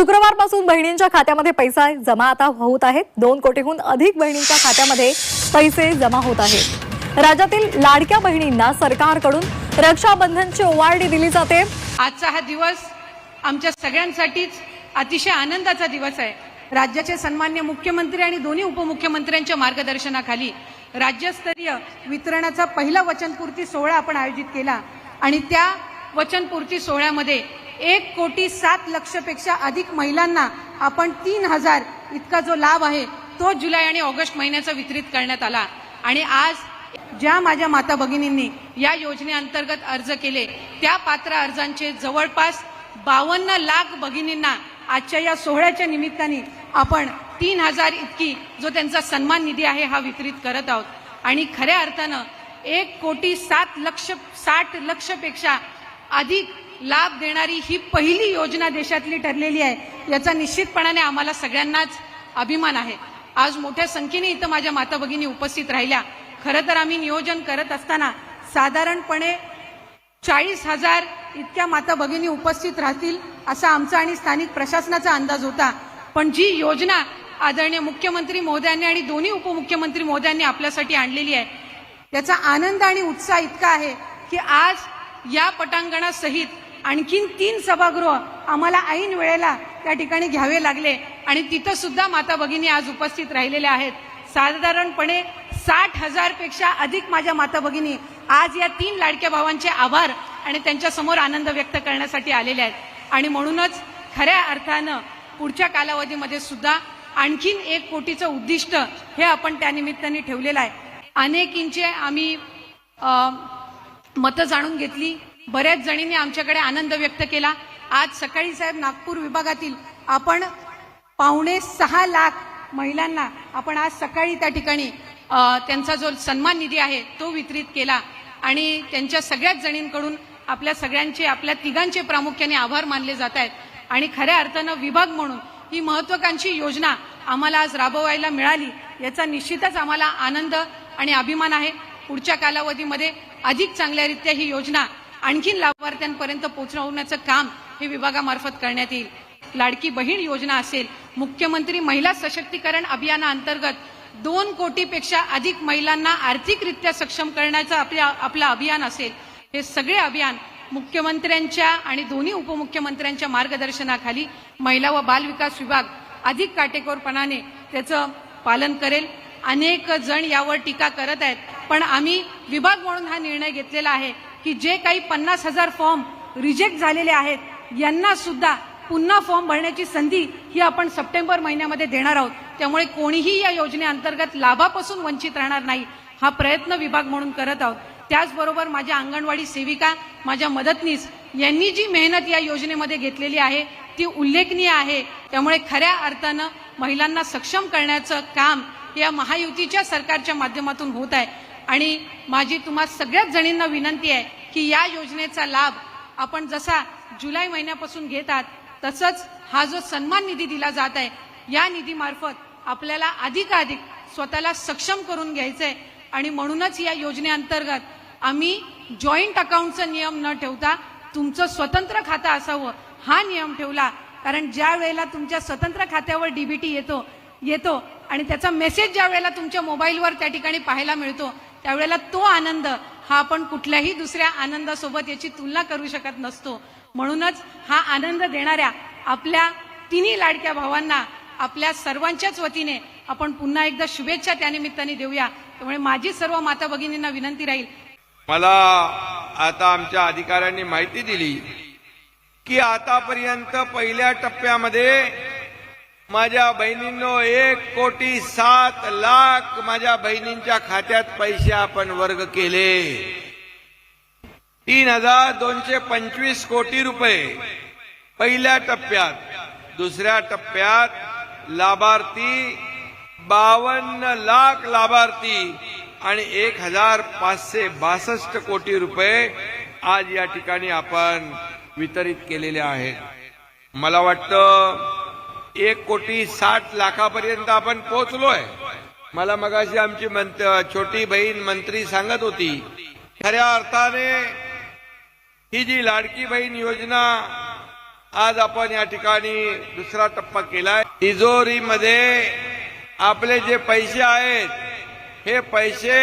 शुक्रवारपासून बहिणींच्या खात्यामध्ये पैसा जमा आता होत आहे। 2 कोटीहून अधिक बहिणींच्या खात्यामध्ये पैसे जमा होत आहेत। राज्यातील लाडक्या बहिणींना सरकारकडून रक्षाबंधनची ओवाळणी दिली जाते। आजचा हा दिवस आमच्या सगळ्यांसाठीच अतिशय आनंदाचा दिवस आहे। राज्याचे सन्मान्य मुख्यमंत्री आणि दोन्ही उपमुख्यमंत्र्यांच्या मार्गदर्शनाखाली राज्यस्तरीय वितरणाचा पहिला वचनपूर्ती सोहळा आपण आयोजित केला आणि त्या वचनपूर्ती सोहळ्यामध्ये 1,07,00,000 पेक्षा अधिक महिलांना आपण 3,000 इतका जो लाभ आहे तो जुलै आणि ऑगस्ट महिन्याचा वितरित करण्यात आला। आणि आज ज्या माझ्या माता भगिनींनी या योजनेअंतर्गत अर्ज केले त्या पात्र अर्जांचे जवळपास 52 लाख भगिनींना आजच्या या सोहळ्याच्या निमित्ताने आपण 3,000 इतकी जो त्यांचा सन्मान निधी आहे हा वितरित करत आहोत। आणि खऱ्या अर्थानं 1,60,00,000 पेक्षा अधिक लाभ देणारी ही पहिली योजना देशातली ठरलेली आहे। याचा निश्चितपणाने आम्हाला सगळ्यांनाच अभिमान आहे। आज मोठ्या संख्येने इथं माझ्या माता भगिनी उपस्थित राहिल्या। खरं तर आम्ही नियोजन करत असताना साधारणपणे 40,000 इतक्या माता भगिनी उपस्थित राहतील असा आमचा आणि स्थानिक प्रशासनाचा अंदाज होता। पण जी योजना आदरणीय मुख्यमंत्री महोदयांनी आणि दोन्ही उपमुख्यमंत्री महोदयांनी आपल्यासाठी आणलेली आहे त्याचा आनंद आणि उत्साह इतका आहे की आज या पटांगणासहित आणखीन 3 सभागृह आम्हाला ऐन वेळेला त्या ठिकाणी घ्यावे लागले आणि तिथं सुद्धा माता भगिनी आज उपस्थित राहिलेल्या आहेत। साधारणपणे 60,000 पेक्षा अधिक माझ्या माता भगिनी आज या 3 लाडक्या भावांचे आभार आणि त्यांच्या समोर आनंद व्यक्त करण्यासाठी आलेले आहेत। आणि म्हणूनच खऱ्या अर्थानं पुढच्या कालावधीमध्ये सुद्धा आणखीन 1 कोटीचं उद्दिष्ट हे आपण त्या निमित्ताने ठेवलेलं आहे। अनेकींचे आम्ही मतं जाणून घेतली, बऱ्याच जणींनी आमच्याकडे आनंद व्यक्त केला। आज सकाळी साहेब नागपूर विभागातील आपण 5.25 लाख महिलांना आपण आज सकाळी त्या ठिकाणी त्यांचा जो सन्मान निधी आहे तो वितरित केला आणि त्यांच्या सगळ्याच जणींकडून आपल्या सगळ्यांचे आपल्या तिघांचे प्रामुख्याने आभार मानले जात आहेत। आणि खऱ्या अर्थानं विभाग म्हणून ही महत्त्वाकांक्षी योजना आम्हाला आज राबवायला मिळाली याचा निश्चितच आम्हाला आनंद आणि अभिमान आहे। पुढच्या कालावधीमध्ये अधिक चांगल्यारीत्या ही योजना आणखीन लाभार्थ्यांपर्यंत पोहोचवण्याचं काम हे विभागामार्फत करण्यात येईल। लाडकी बहीण योजना असेल, मुख्यमंत्री महिला सशक्तीकरण अभियानाअंतर्गत 2 कोटीपेक्षा अधिक महिलांना आर्थिकरित्या सक्षम करण्याचं आपलं अभियान असेल, हे सगळे अभियान मुख्यमंत्र्यांच्या आणि दोन्ही उपमुख्यमंत्र्यांच्या मार्गदर्शनाखाली महिला व बाल विकास विभाग अधिक काटेकोरपणाने त्याचं पालन करेल। अनेक जण यावर टीका करत आहेत, पण आम्ही विभाग म्हणून हा निर्णय घेतलेला आहे की जे काही 50,000 फॉर्म रिजेक्ट झालेले आहेत यांना सुद्धा पुन्हा फॉर्म भरण्याची संधी ही आपण सप्टेंबर महिन्यामध्ये देणार आहोत। त्यामुळे कोणीही या योजनेअंतर्गत लाभापासून वंचित राहणार नाही हा प्रयत्न विभाग म्हणून करत आहोत। त्याचबरोबर माझ्या अंगणवाडी सेविका, माझ्या मदतनीस यांनी जी मेहनत या योजनेमध्ये घेतलेली आहे ती उल्लेखनीय आहे। त्यामुळे खऱ्या अर्थानं महिलांना सक्षम करण्याचं काम या महायुतीच्या सरकारच्या माध्यमातून होत आहे। आणि माझी तुम्हा सगळ्याच जणींना विनंती आहे की या योजनेचा लाभ आपण जसा जुलै महिन्यापासून घेत आहात तसंच हा जो सन्मान निधी दिला जात आहे या निधीमार्फत आपल्याला अधिकाधिक स्वतःला सक्षम करून घ्यायचं आहे। आणि म्हणूनच या योजनेअंतर्गत आम्ही जॉईंट अकाउंटचा नियम न ठेवता तुमचं स्वतंत्र खातं असावं हा नियम ठेवला। कारण ज्या वेळेला तुमच्या स्वतंत्र खात्यावर डीबीटी येतो आणि त्याचा मेसेज ज्या वेळेला तुमच्या मोबाईलवर त्या ठिकाणी पाहायला मिळतो त्यावेळेला तो आनंद हा आपण कुठल्याही दुसऱ्या आनंदासोबत याची तुलना करू शकत नसतो। म्हणूनच हा आनंद देणाऱ्या आपल्या 3 लाडक्या भावांना आपल्या सर्वांच्याच वतीने आपण पुन्हा एकदा शुभेच्छा त्यानिमित्ताने देऊया। त्यामुळे माझी सर्व माता भगिनींना विनंती राहील, मला आता आमच्या अधिकाऱ्यांनी माहिती दिली की आतापर्यंत पहिल्या टप्प्यामध्ये माझ्या बहिणींनो 1,07,00,000 माझ्या बहिणींच्या खात्यात पैसे आपण वर्ग केले। 3,225 कोटी रुपये पहिल्या टप्प्यात। दुसऱ्या टप्प्यात लाभार्थी 52 लाख लाभार्थी आणि 1,562 कोटी रुपये आज या ठिकाणी आपण वितरित केलेले आहेत। मला वाटतं 1,60,00,000 आपण पोहोचलोय। मला मगाशी आमची छोटी बहीण मंत्री सांगत होती, खऱ्या अर्थाने ही जी लाडकी बहीण योजना आज आपण या ठिकाणी दुसरा टप्पा केलाय. तिजोरीमध्ये आपले जे पैसे आहेत हे पैसे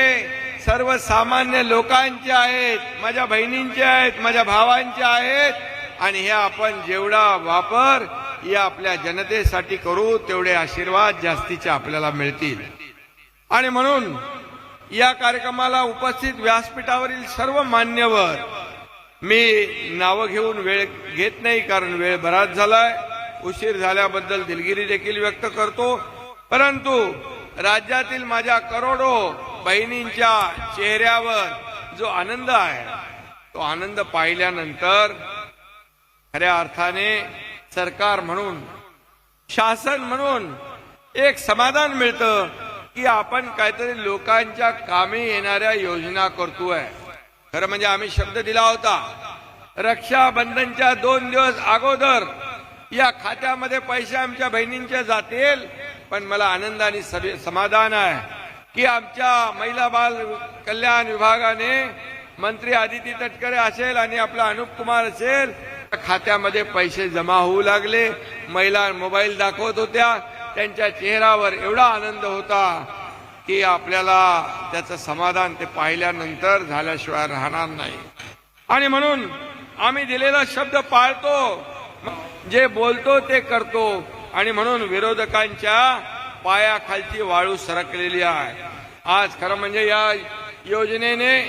सर्वसामान्य लोकांचे आहेत, माझ्या बहिणींचे आहेत, माझ्या भावांचे आहेत आणि हे आपण जेवढा वापर या आपल्या जनतेसाठी करू तेवढे आशीर्वाद जास्तीचे आपल्याला मिळतील. आणि म्हणून या कार्यक्रमाला उपस्थित व्यासपीठावरील सर्व मान्यवर, मी नावं घेऊन वेळ घेत नाही कारण वेळ बराच झालाय, उशीर झाल्याबद्दल दिलगिरी देखील व्यक्त करतो. परंतु राज्यातील माझ्या करोडो बहिणींच्या चेहऱ्यावर जो आनंद आहे तो आनंद पाहिल्यानंतर खऱ्या अर्थाने सरकार म्हणून, शासन म्हणून एक समाधान मिळतं की आपण काहीतरी लोकांच्या कामी येणाऱ्या योजना करतोय. खरं म्हणजे आम्ही शब्द दिला होता, रक्षाबंधनच्या 2 दिवस अगोदर या खात्यामध्ये पैसे आमच्या बहिणींचे जातील. पण मला आनंद आणि समाधान आहे की आमच्या महिला बाल कल्याण विभागाने मंत्री आदिती तटकरे असेल आणि आपला अनुप कुमार असेल, खात्यामध्ये पैसे जमा होऊ लागले. महिला मोबाईल दाखवत होत्या, त्यांच्या चेहऱ्यावर एवढा आनंद होता की आपल्याला त्याचं समाधान ते पाहिल्यानंतर झाल्याशिवाय राहणार नाही. आणि म्हणून आम्ही दिलेला शब्द पाळतो, जे बोलतो ते करतो. आणि म्हणून विरोधकांच्या पायाखालची वाळू सरकलेली आहे. आज खरं म्हणजे या योजनेने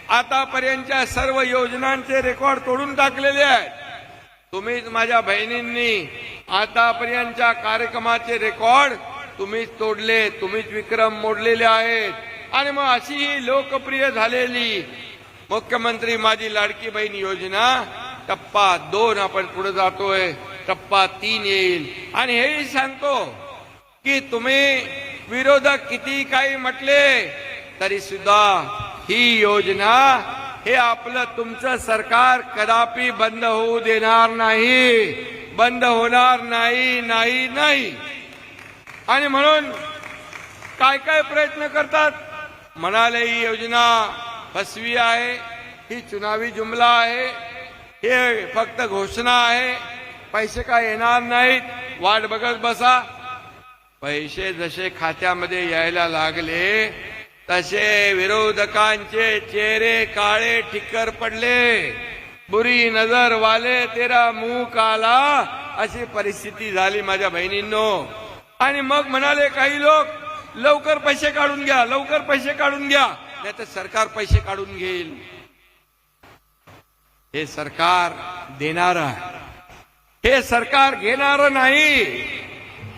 आतापर्यंतच्या सर्व योजनांचे रेकॉर्ड तोडून टाकलेले आहेत. तुम्हीच माझ्या बहिणींनी आतापर्यंतच्या कार्यक्रमाचे रेकॉर्ड तुम्हीच तोडले, तुम्हीच विक्रम मोडलेले आहेत. आणि मग अशी ही लोकप्रिय झालेली मुख्यमंत्री माझी लाडकी बहीण योजना टप्पा 2 आपण पुढे जातोय, टप्पा 3 येईल. आणि हेही सांगतो की तुम्ही विरोधक किती काही म्हटले तरी सुद्धा ही योजना, हे आपलं तुमचं सरकार कदापि बंद होऊ देणार नाही, बंद होणार नाही, नाही नाही. आणि म्हणून काय काय प्रयत्न करतात, म्हणाले ही योजना फसवी आहे, ही चुनावी जुमला आहे, हे फक्त घोषणा आहे, पैसे काय येणार नाहीत, वाट बघत बसा. पैसे जसे खात्यामध्ये यायला लागले तसे विरोधकांचे चेहरे काळे ठिक्कर पडले. बुरी नजर वाले तेरा मुंह काला, अशी परिस्थिती झाली माझ्या बहिणींनो. आणि मग म्हणाले काही लोक, लवकर पैसे काढून घ्या, लवकर पैसे काढून घ्या, नाही तर सरकार पैसे काढून घेईल. हे सरकार देणार आहे, हे सरकार घेणार नाही.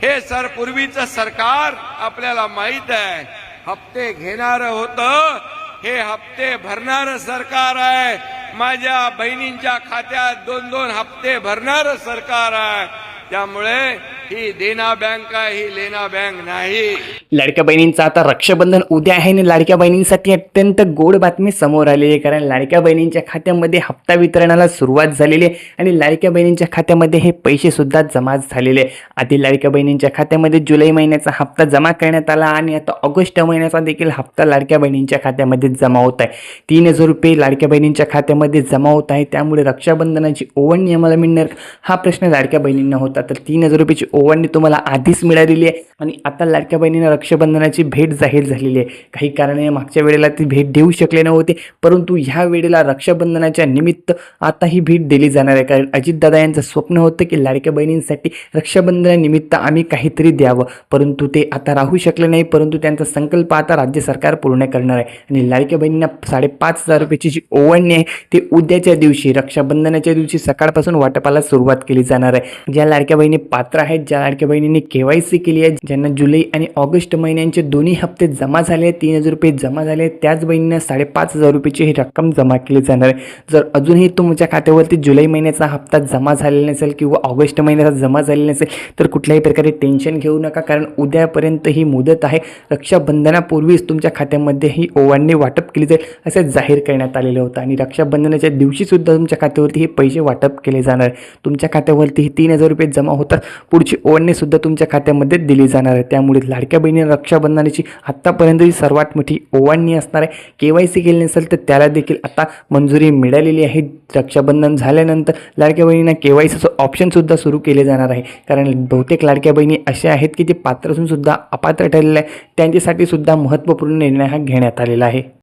हे पूर्वीचं सरकार आपल्याला माहित आहे, हप्ते घेणारं होतं, हे हप्ते भरणारं सरकार आहे. माझ्या बहिणींच्या खात्यात 2-2 हप्ते भरणारं सरकार आहे. त्यामुळे ही देना बँक आहे, ही लेना बँक नाही. लाडक्या बहिणींचं आता रक्षाबंधन उद्या आहे आणि लाडक्या बहिणींसाठी अत्यंत गोड बातमी समोर आलेली आहे. कारण लाडक्या बहिणींच्या खात्यामध्ये हप्ता वितरणाला सुरुवात झालेली आहे आणि लाडक्या बहिणींच्या खात्यामध्ये हे पैसे सुद्धा जमा झालेले आहे. आधी लाडक्या बहिणींच्या खात्यामध्ये जुलै महिन्याचा हप्ता जमा करण्यात आला आणि आता ऑगस्ट महिन्याचा देखील हप्ता लाडक्या बहिणींच्या खात्यामध्ये जमा होत आहे. 3,000 रुपये लाडक्या बहिणींच्या खात्यामध्ये जमा होत आहे. त्यामुळे रक्षाबंधनाची ओवळणी आम्हाला मिळणार हा प्रश्न लाडक्या बहिणींना होता. तर 3,000 रुपयाची ओवळणी तुम्हाला आधीच मिळालेली आहे आणि आता लाडक्या बहिणींना रक्षाबंधनाची भेट जाहीर झालेली आहे. काही कारणाने मागच्या वेळेला ती भेट देऊ शकले नव्हते, परंतु ह्या वेळेला रक्षाबंधनाच्या निमित्त आता ही भेट दिली जाणार आहे. कारण अजितदादा यांचं स्वप्न होतं की लाडक्या बहिणींसाठी रक्षाबंधनानिमित्त आम्ही काहीतरी द्यावं, परंतु ते आता राहू शकले नाही. परंतु त्यांचा संकल्प आता राज्य सरकार पूर्ण करणार आहे आणि लाडक्या बहिणींना 5,500 रुपयाची जी ओवळणी आहे ती उद्याच्या दिवशी, रक्षाबंधनाच्या दिवशी सकाळपासून वाटपाला सुरुवात केली जाणार आहे. ज्या लाडक्या बहिणी पात्र आहेत, ज्या लाडक्या बहिणींनी KYC केली आहे, ज्यांना जुलै आणि ऑगस्ट महिन्यांचे दोन्ही हप्ते जमा झाले, 3,000 रुपये जमा झाले, त्याच बहिणींना 5,500 रुपयाची ही रक्कम जमा केली जाणार आहे. जर अजूनही तुमच्या खात्यावरती जुलै महिन्याचा हप्ता जमा झालेला नसेल किंवा ऑगस्ट महिन्याचा जमा झालेला नसेल तर कुठल्याही प्रकारे टेन्शन घेऊ नका, कारण उद्यापर्यंत ही मुदत आहे. रक्षाबंधनापूर्वीच तुमच्या खात्यामध्ये ही ओवाळणी वाटप केली जाईल असे जाहीर करण्यात आलेलं होतं आणि रक्षाबंधनाच्या दिवशी सुद्धा तुमच्या खात्यावरती हे पैसे वाटप केले जाणार. तुमच्या खात्यावरती 3,000 रुपये जमा होतात पुढची ओढणी सुद्धा तुमच्या खात्यामध्ये दिली जाणार आहे. त्यामुळे लाडक्या बहिणींना रक्षाबंधनाची आत्तापर्यंतची सर्वात मोठी ओवाळणी असणार आहे. KYC केली नसेल तर त्याला देखील आता मंजुरी मिळालेली आहे. रक्षाबंधन झाल्यानंतर लाडक्या बहिणींना KYCचं ऑप्शनसुद्धा सुरू केले जाणार आहे. कारण बहुतेक लाडक्या बहिणी अशा आहेत की ते पात्र असून सुद्धा अपात्र ठरलेल्या आहे. त्यांच्यासाठी सुद्धा महत्त्वपूर्ण निर्णय हा घेण्यात आलेला आहे.